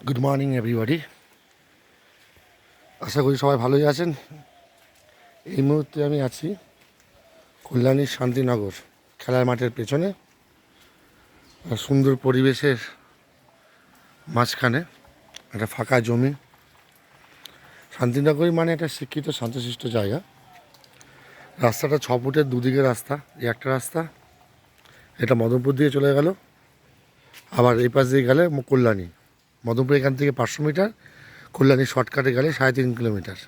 Good morning everybody. আশা করি সবাই ভালোই আছেন। এই মুহূর্তে আমি আছি কল্যাণীর শান্তিনগর খেলার মাঠের পেছনে, আর সুন্দর পরিবেশের মাঝখানে একটা ফাঁকা জমি। শান্তিনগরই মানে একটা শিক্ষিত শান্তশিষ্ট জায়গা। রাস্তাটা 6 ফুটের, দুদিকে রাস্তা। এই একটা রাস্তা, এটা মদনপুর দিয়ে চলে গেল, আবার এই পাশ দিয়ে গেলে কল্যাণী। মদনপুর এখান থেকে 500 মিটার, কল্যাণী শর্টকাটে গেলে 3.5 কিলোমিটার।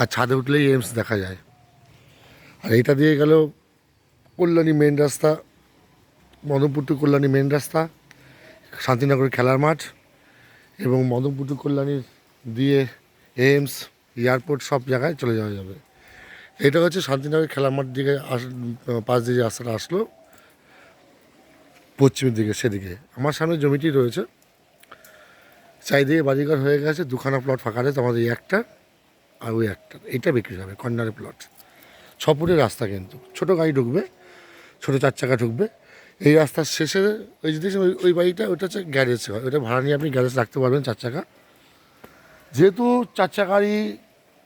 আর ছাদে উঠলেই এইমস দেখা যায়। আর এইটা দিয়ে গেল কল্যাণী মেন রাস্তা, মদনপুর টু কল্যাণী মেন রাস্তা, শান্তিনগরের খেলার মাঠ, এবং মদনপুর টু কল্যাণীর দিয়ে এইমস, এয়ারপোর্ট সব জায়গায় চলে যাওয়া যাবে। এটা হচ্ছে শান্তিনগরের খেলার মাঠ দিকে পাশ দিয়ে যে রাস্তাটা আসলো পশ্চিমের দিকে, সেদিকে আমার সামনে জমিটি রয়েছে। চারিদিকে বাড়িঘর হয়ে গেছে, দুখানা প্লট ফাঁকা রয়েছে, আমাদের এই একটা আর ওই একটা, এটা বিক্রি হবে কর্নারে প্লট। 6 ফুটের রাস্তা, কিন্তু ছোটো গাড়ি ঢুকবে, ছোটো 4 চাকা ঢুকবে। এই রাস্তার শেষে ওই যে দেখছেন ওই বাড়িটা, ওইটা হচ্ছে গ্যারেজ হয়, ওইটা ভাড়া নিয়ে আপনি গ্যারেজ রাখতে পারবেন 4 চাকা। যেহেতু 4 চাকারই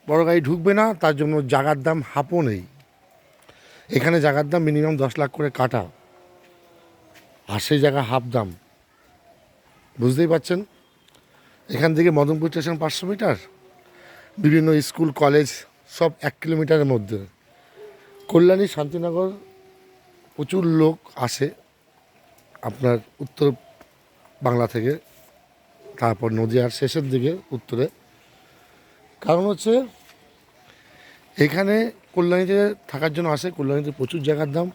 বড়ো গাড়ি ঢুকবে না, তার জন্য জায়গার দাম হাফও নেই। এখানে জায়গার দাম মিনিমাম 10 লাখ করে কাটা, আর সেই জায়গা হাফ দাম। বুঝতেই পারছেন। এখান থেকে মদনপুর স্টেশন 500 মিটার, বিভিন্ন স্কুল কলেজ সব 1 কিলোমিটারের মধ্যে। কল্যাণী শান্তিনগর প্রচুর লোক আসে আপনার উত্তর বাংলা থেকে, তারপর নদীয়ার শেষের দিকে উত্তরে। কারণ হচ্ছে এখানে কল্যাণীতে থাকার জন্য আসে। কল্যাণীতে প্রচুর জায়গার দাম,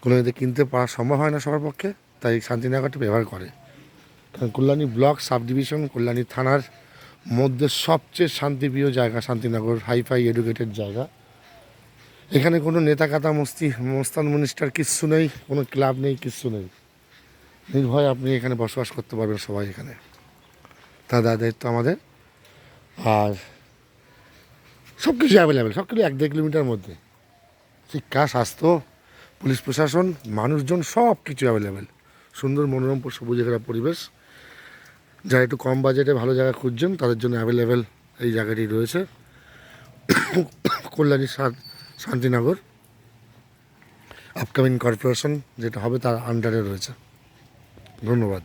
কল্যাণীতে কিনতে পারা সম্ভব হয় না সবার পক্ষে, তাই শান্তিনগরটা ব্যবহার করে। কারণ Kalyani block sub division, Kalyani থানার মধ্যে সবচেয়ে শান্তিপ্রিয় জায়গা শান্তিনগর, হাইফাই এডুকেটেড জায়গা। এখানে কোনো নেতা কাতা মস্তান মনিস্টার কিচ্ছু নেই, কোনো ক্লাব নেই, কিচ্ছু নেই। নির্ভয়ে আপনি এখানে বসবাস করতে পারবেন সবাই এখানে, তার দায়িত্ব আমাদের। আর সব কিছু অ্যাভেলেবেল, সব কিছু 1-1.5 কিলোমিটার মধ্যে। শিক্ষা, স্বাস্থ্য, পুলিশ প্রশাসন, মানুষজন, সব কিছু অ্যাভেলেবেল। সুন্দর মনোরম সবুজ ঘেরা পরিবেশ। যারা একটু কম বাজেটে ভালো জায়গা খুঁজছেন তাদের জন্য অ্যাভেলেবেল এই জায়গাটি রয়েছে। কল্যাণী শান্তিনগর আপকামিং কর্পোরেশন যেটা হবে তার আন্ডারে রয়েছে। ধন্যবাদ।